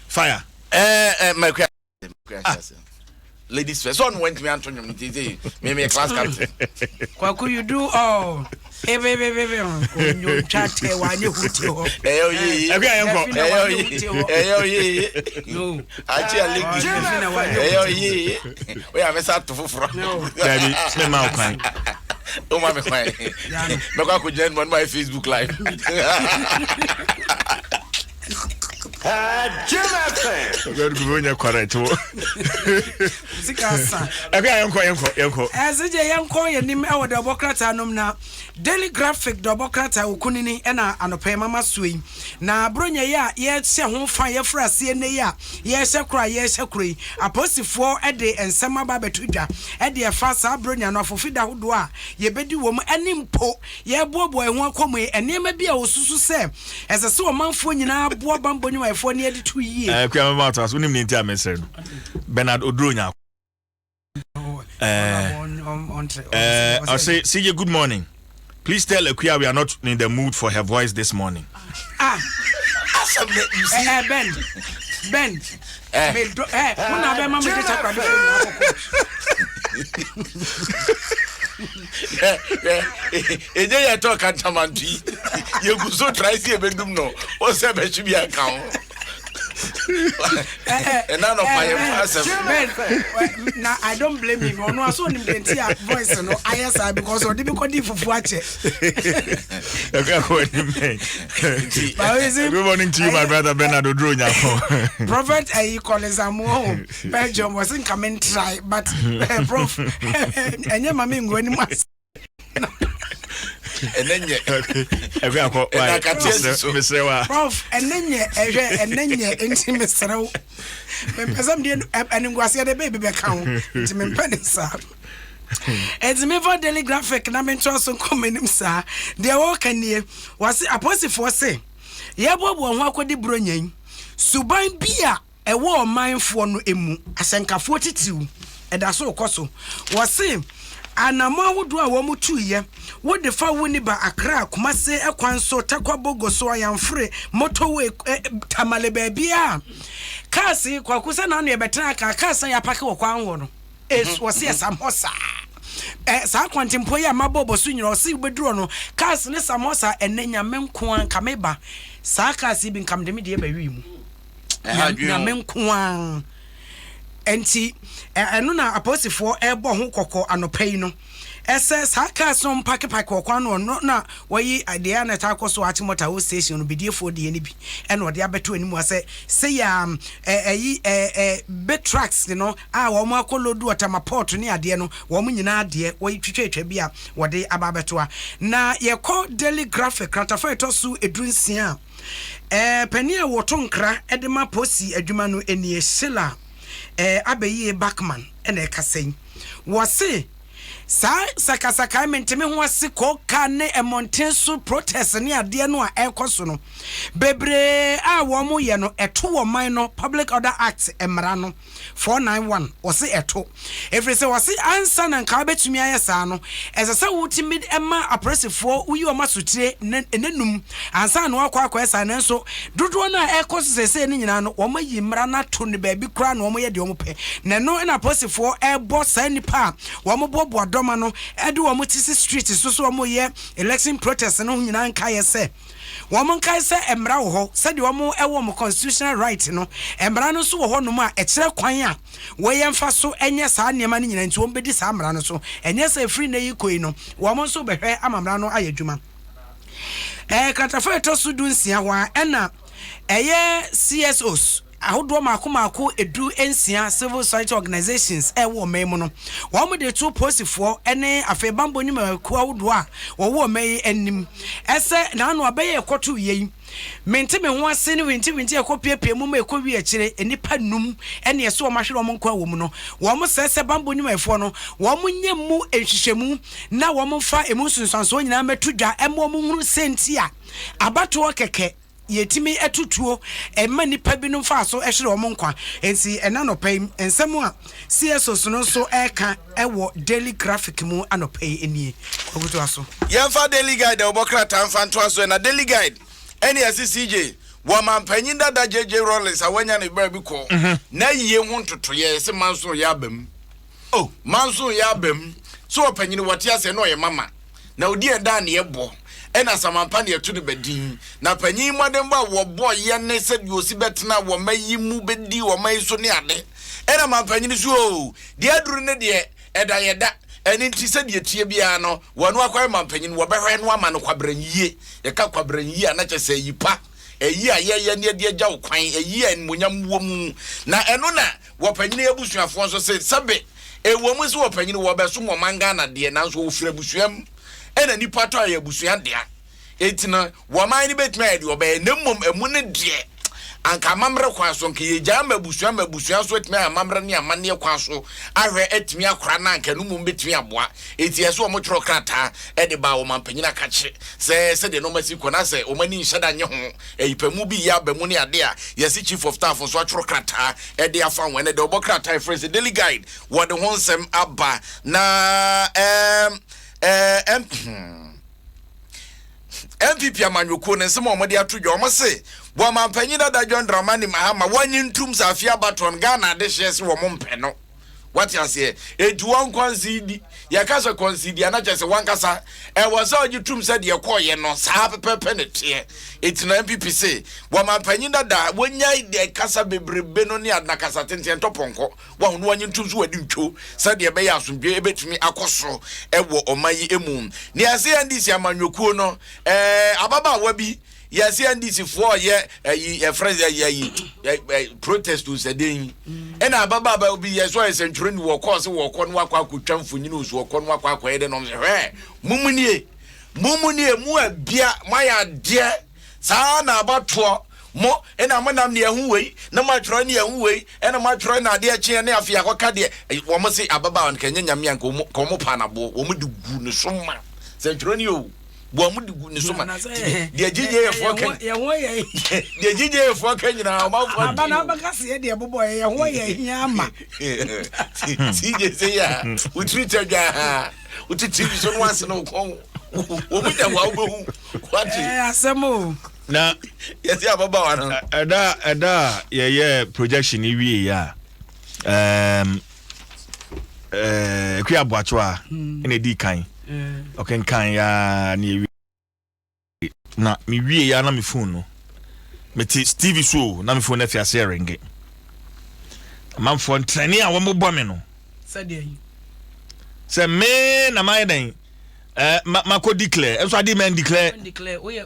Fire. My question. Ladies first. One went me Antonio. Me a class captain. Kwaku, you do all. Hey, baby. You chat here while you put your. Hey, no. Actually, hey, we are messed up to for. Daddy, smell my kind. Oh, my friend. Look, I could join on my Facebook Live. Very good, correct. As a young coy and him our Democrat anum Daily Graphic Democrata ukunini ena anope mama swing. Na bronya ya ye se ho fire fra se ne ya ye se kra aposi for ede ensema ba betudwa ede e fa sa bronya no afofida hodo a ye bedi wo mu animpo ye bobo e ho akomu enema bia osusu se ese se o manfo nyina boa bambo ni wifo ne ede 2 years kwa mama to aso nim ne ntia mesere Bernard Odronya I say CJ, good morning. Please tell Akuya we are not in the mood for her voice this morning. Ben. Una be mama dey talk about. Ya talk antamanti. You go so try see e bedum no. O se be chi bi account. And none of my now I don't blame him. No, I saw him the voice. No, I because of difficulty for watching. Good morning to you, my brother Bernard Odronya. Prophet, I call his home. Belgium wasn't coming try, but Prof, and your mammy going must. And then Prof, and then you intimate so. Some day and was the baby account to me pennies. It's me for Daily Graphic, and I'm interested in coming, sir. They walk in here was a positive for say. Yabo won walk with the brunning. Subain beer, a war mine for no emu, a senka 42, and that's all coso. Was same. And a man would do a woman 2 years. What the far winnie by a crack, must say a quan so taquabogo so I am free. Motorway tamale baby. Kasi kwa kusana ni betraka kasa ya paki wa kwangu. Es wasi samosa. Sa kwantimpo ya mabobo sunyo si ubedro no. Kasi ni samosa enenya menkuan kameba. Sa kasi bin kamdemi diye bewimu. Na menkuan. Enti eno na aposifo ebo ho kokko anopai no ese saka so mpake kokko no na wayi ade na ta koso atimota wo station no bidiefo de ni bi eno ode abeto animu ase say ya betrax no a wo ma akolodu otamaport ni ade no wo mu nyina ade wayi twetwetwa bi a wode ababeto a na ye ko Daily Graphic kratafa etosu edunsia pania wotonkra edema posi adwuma no eni esela abeyi Backman ene kaseng wose sa sakasaka menteme ho ase ko ka ne emontenso protest ne ade no a ekoso no bebre a wo mo ye no eto wo man no Public Order Act emra no 491 wose eto efrese wose ansa na nka betumi ayesa no esese wutimi ema apresifo uyi o masotire enenum ansa na akwa esa ne nso dodo na ekoso sese ne nyina no wo mayi mra na to ne ba bi kra na wo ye de wo pe ne no na apresifo ebo sa nipa wo mo bobo no edu wo mutisi street so wo ye election protest no nyina nka ye se wo mo nka se emra wo ho se de wo mo ewo mo constitutional right no emra no so wo ho no ma e kire kwan a wo ye mfa so enye sa niema no nyina nti wo bedi sa emra no so enye se free na yikoi no wo mo so behwe amamra no ayedwuma kratafa eto so dunsia wa ena eye CSOs ahodo makomako edu ensia civil society organizations wo memu no wo mo de two posifo ene afebambo nyima ku ahodo a wo mei enim ese na anu abaye ekoto yei mente me ho ase ne winti ekopiepie mu ma ekowi akire enipa num ene yeso wo mahwere wo nko awo mu no wo mo sese bambo nyima efo no wo mo nyemu ehwehwemu na wo mo fa emu sunsanso nyina metudwa emo mo huru senti a abato keke yetimi etutuo emma nipa binum fa so ehwere wo nkwa ensi enanopai ensemu a CSOs no so eka ewo Daily Graphic mu anopai enie ogutu aso yemfa Daily Guide obokra tamfa nto aso na Daily Guide ene CJ woman panyin dada JJ Rollins awanya ne ba bi ko na yie ho ntoto ye se manso ya bam oh manso ya bam so panyin wote ase no ye mama na odi eda ne ye bo ena samampa ne etu ne badin na panyin modem ba wo bo ye ne se di osi betena wo mayi mu bedi wo mayi so ne ade ena man panyin so de aduru ne de eda yeda eni nti se de tie bia no wono akwa man panyin wo behwe no ama no kwabranyi ye ka kwabranyi ana kyese yipa eyi ayeye ne de agya okwan eyi enmonyam wom na eno na wo panyin ebusuafo so se sabe ewo mu se wo panyin wo beso mo manga na de na so wo fira busuam ena nipa to aye busua dea etina wo man ni betuma ye de obe nemmom emu ne de anka mamre kwa so nke ye gya mabusua so etuma amamre ne amane kwa so ahwe etumi akora na anka no mum betumi aboa eti ye so o mo tro krata e de ba wo mampanyina ka che se de no masi kona se o mani nhada nye ho eyipamu bi ya ba mu ne ade a ye se chief of staff so atro krata e de afa won e de obo krata e friends daily guide wo de ho nsem aba na MPP amanyoko ne nsem omode atodwo omo se bo mampanyina da John Dramani Mahama wanyintum safia baton Ghana de hyese wo mompe no what you say eduwan konsidi yakasa konsidi anachese wankasa wasa ogitum se de koye no sa pepepe ne tie etina MPP se bo mampanyina da wonyai de kasa bebrebe no ne adakasa tenten toponko wa hono wanyintum so wadi ntwo se de be ya asomdwe ebetumi akoso ewo omayi emu ne ase andisi amanyoko no ababa wabi yes NDC for ye friends ye protest to sedin and ababa ba be yes why century wo course wo kon wa kwa kutwa mfunyi no so kon wa kwa ye de no mumunie mu abia maya de sa na abato mo ena monam ne ehu wei na matro ne ehu wei ena matro na de ache ne afia kwaka de wo mo se ababa on kanya nyame an ko mo pa na bo wo mo de gu ne so ma century o bo mu digu ni soma de gije fo kan ye ho ye de gije fo kan nyina ma fo aba na aba kase de bobo ye ho ye hia ma si je se ya u treat ja u treat so no ase no ko o mu ja wa obehu kwati asemo na yes ya baba wa no ada ye projection wie ya kwa aboachoa ene di kan okay kan ya ni na mi wie ya na mi phone no meti Stevie so na mi phone na fi ase ringe man phone training a wo mo bo me no se me na my den ma ko declare enso adi men declare we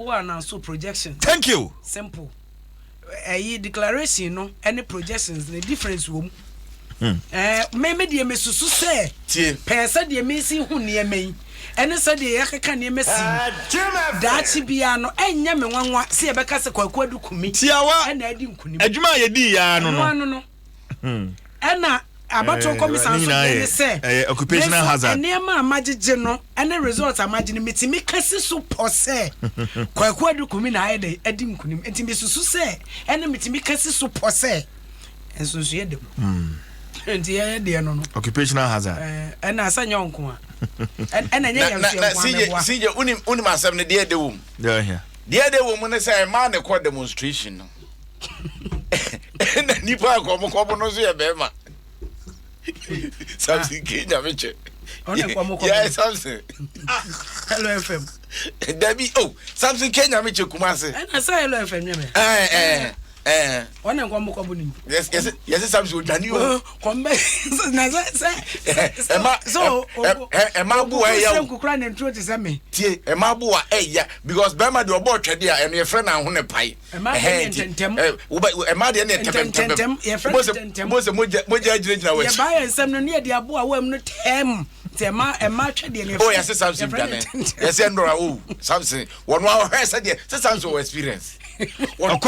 announce projection. Thank you. Simple declaration no any projections the difference wo me de mesusu se pesa de me si hu ne emen ene se de yakeka ne mesi dachi bia no enya me nwanwa se ye beka se kwaku adukumi tiawa ena adi nkunim adwuma ye di ya no ena abato komisa so ne se occupational hazard ene ma amagege no ene result amagege no metimi kase so pose kwaku adukumi na ayede adi nkunim enti mesusu se ene metimi kase so pose enso so ye dem enti ye de no occupational hazard ena asanya onko a ena nye yam sije unim asem ne de wo de wo ne say ma ne ko demonstration no ena nipa ko no so ye be ma something Kenya meche yeah something Hello FM Debbie something Kenya meche kumase ena say Hello FM me one nkwamo ko ni yes something odani o kombe na say so ema bu ya o kukura na ntro te same tie ema bu wa ya because bema de obo twede a eno ye frɛ na ho ne pai ema de ne tentem mo se moja agina wa ya ba ya nsɛm no ne de abo a wam no tem tema twede ne yes something dane yes ndora something one wa hwe say de something experience what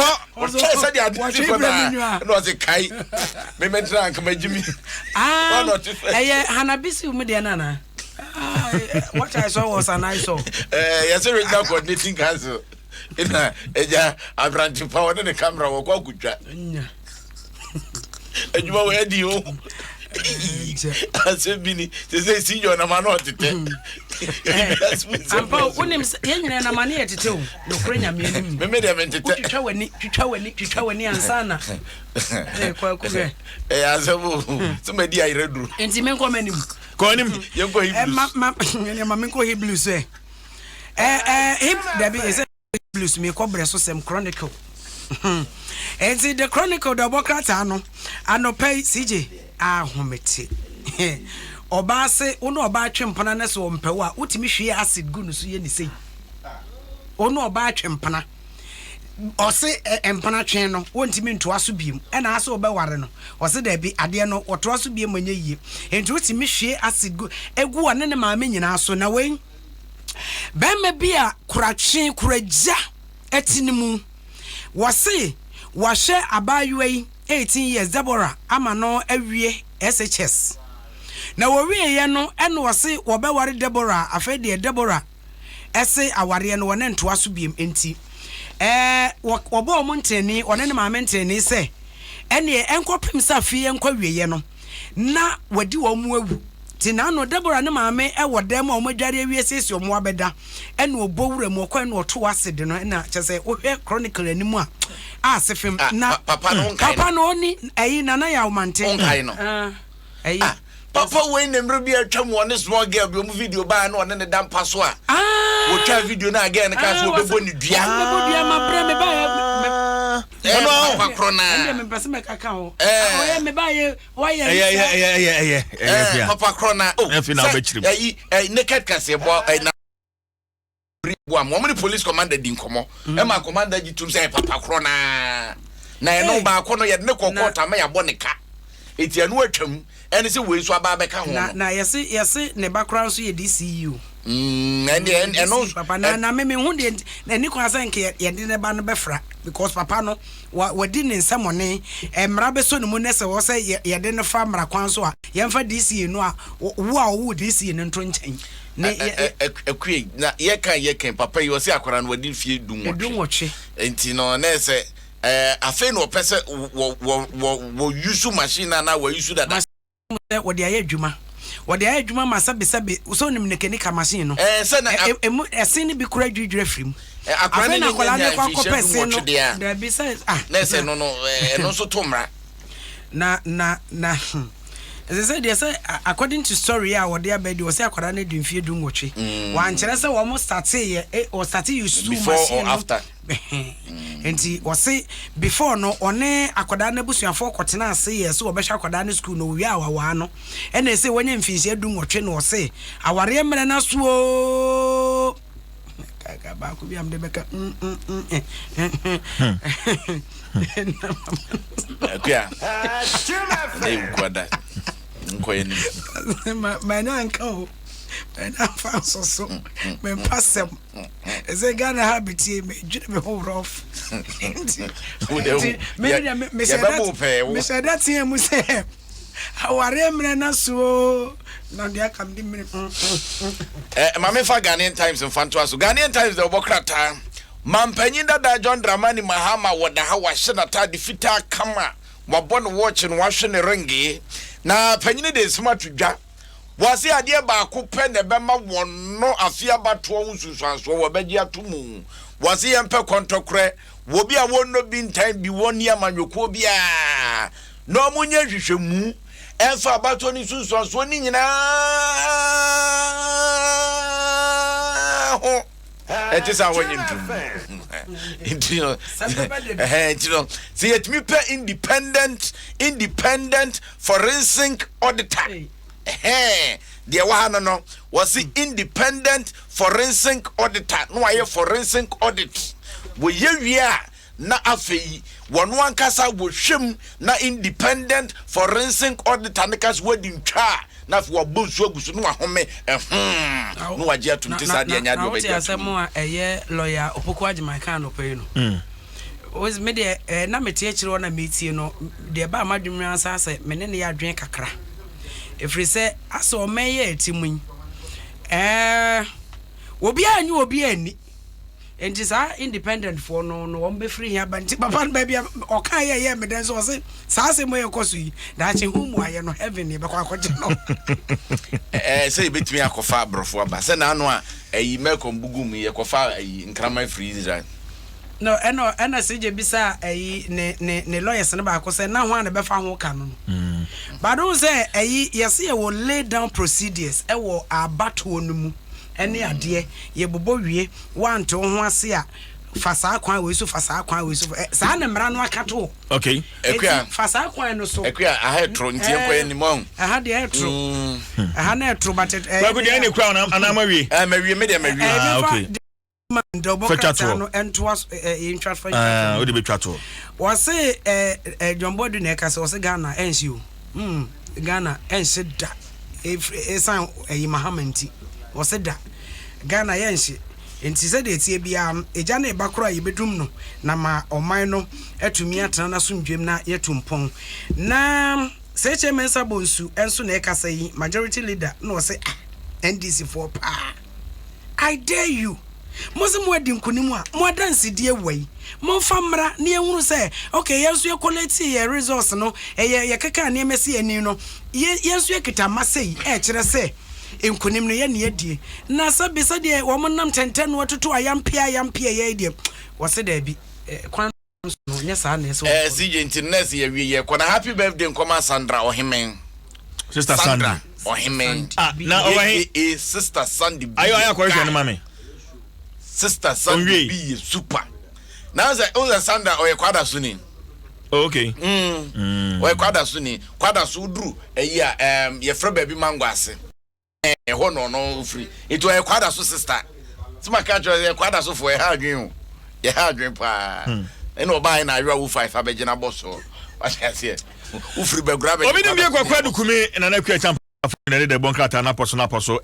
say de adi for na no say kai me mentra nka magimi Hanabisi mu de nana what I saw was an I saw yes regional coordinating council ina eja abranti power ne camera wo kwa kutwa ejuma we di o Asebini say see you na man not tete. Ampa wonim ye nyina na mane yetete o no krenya me anim. Me dem tete. Twitwa wani ansana. Kwa kuge. Asebu somebody ireduru. Enti men ko manim. Ko anim yenko Hebrews. Ma men ko Hebrews him Debbie is Hebrews me ko bre so sem Chronicle. Enti the Chronicle the bokata no anopay CJ ahomete. Oba se ono oba atwempana na so mpewo a utimi hwe acid gu no so ye ni sei. Ono oba atwempana. Ose empana twen no wontimi ntoa so biem na ase obeware no ose da bi ade no otoa so biem anya yie enti wotimi hwe acid gu egu wane ne maame nyina so na wen bema bia kuratwen kuraja etinimu wose wahye abayoi 18 years Deborah ama no awie SHS na wowie ye no ene wose wobeware Deborah afede Deborah ese aware no wone ntoa so biem enti wobo omunteni one ne maame nteni se ene enkopem safi enkwawie no na wadi wo mu awu tina no Deborah ne maame wodem omadware awie sesi omo abeda ene obowura mu okwa ne oto asede no na kyese ohwe Chronicle animu a asefem na papa no oni nana ya omante onkai no papa when nemro bi atwam one small girl bi mu video ba na one ne dampa so a wo twa video na again ka so obebo ni dua ma bre me ba papa krona me pese me kaka ho oye me ba ye papa krona oh na be chiri naked kase bo na bo mo the police commander din komo e ma commander gitum say papa krona na e no ba ko no ye ne kokota ma ya bo ne ka etianu atwam ene se we so aba be ka ho na yesi ne background so ye DCU eno papa na me hu de na ni kwa san ke ye de ne ba no befra because papa no wadi ne nsamone emra be so ne mu nese wo se ye de ne fa mra kwan so a ye mfa DCU no a wo DCU ne nto nchen ne ekwe na ye kan papa yi wo se akwara no wadi fie dunwoche enti no na se afi no pese wo use machine na wo use that wo de ayadwuma masabe so nim mechanical machine no se na esen ni bi kura dwudwura frim akwara na kola ne kwa kopese kopese no there be say na se no no so tomra na as I said, yes, according to story, I would be was a Korana didn't fear doing watch. One Cheresa almost started or started you before or after. And he was say before no one a Kodana Bush and 4 Cotina say yes, so a Besha Kodana school no we are one. And they say when you finish doing what or say our remember so Kakabaku am the Becca. My uncle, and I found so when pass them as a Ghana habit, me hold off. Mr. That's him who say, how are you, so now there come the Mamma for Ghanaian Times and Fantas, Ghanaian Times, the Bokrata. Mampanyinda da John Dramani Mahama wada hawa shena ta defita kama wabon watch and wash ne ringi na panyine de smart dwa wase ade ba ko pe ne bema wonno afia bato unsusuanso wo beji atumu wase yempe kontokre wo bia wonno bi ntan bi woni amanweko bia no munye hwehwemu enfa bato ni susuanso ni nyina it is our winning see it me pay independent forensic auditor the one no was the independent forensic auditor no aye forensic audit we ye na afei wonu ankasa wo hwem na independent forensic auditor ne kas wadi ntwa na fo bosu agusu no ahome no waje atumte sa de anya de obeja na asemo a eye lawyer opoku agima kan no pay no was me de na meti akire na metie no de ba amadwumi ansa se me ne ya adwen kakra efri se aso meye atimun obi anyu obi ani enti saa independent for no won be free here but papa baby oka ye me den so say saa se mo ye koso yi da che hu mu aye no heaven e be kwa kwaje no say betimi akofa abrofo aba say na anu a eyi mekom bugum ye kofa eyi nkrama free Israel no ena seje bisa eyi ne lawyers ne ba ko say na ho an be fa ho ka no but don't say eyi yes ye will lay down procedures e wo abato no mu ene ade ye bobo wie wanto ho ase a fasa kwan we so fasa kwan we so saa ne mra no akato okay ekua fasa kwan no so ekua ahetro ntie kwa enimon aha de etro aha na etro but ba go de ene kwa na mawie mawie me de mawie okay double kata no entoas intras for o de betwato was say Jombo do na kase was Ghana ensio Ghana ense da esan Mahamanti was da Ghana yense enti se de tie bia eja na ebakora yebedum no na ma oman no atumi atana na so ndwem na yetumpon na se chemensa bonsu enso na ekasa yi majority leader no say NDC for pa I dare you Mose mo adi nkonimu a mo dance die wai mo famra na ehunu se okay yenso ye collect ye resource no ye keka na emesi ani no yenso ye kita masei kire se nkonim no ye ne adie na sabe sade wo mo nam tenten no toto ayampia ye die wo se da bi kwan no nya sa na so CJ internet ye wie ye kona happy birthday nkoma Sandra Ohimen sister Sandra Ohimen na Ohimen sister Sandy ayo ko hwe no mame sister Sandy be super now say on Sandra o ye kwada suni okay o ye kwada suni kwada so duru eyi a ye fra baby mango ase ho no free it was kwada so sister sima ka jo ye kwada so for ye ha adwen pa eno ba na awa wo 5 abegina boss o wase wo free be grab obi nim ye kwakwa dukumi na na kwa champa na de bon krata na poso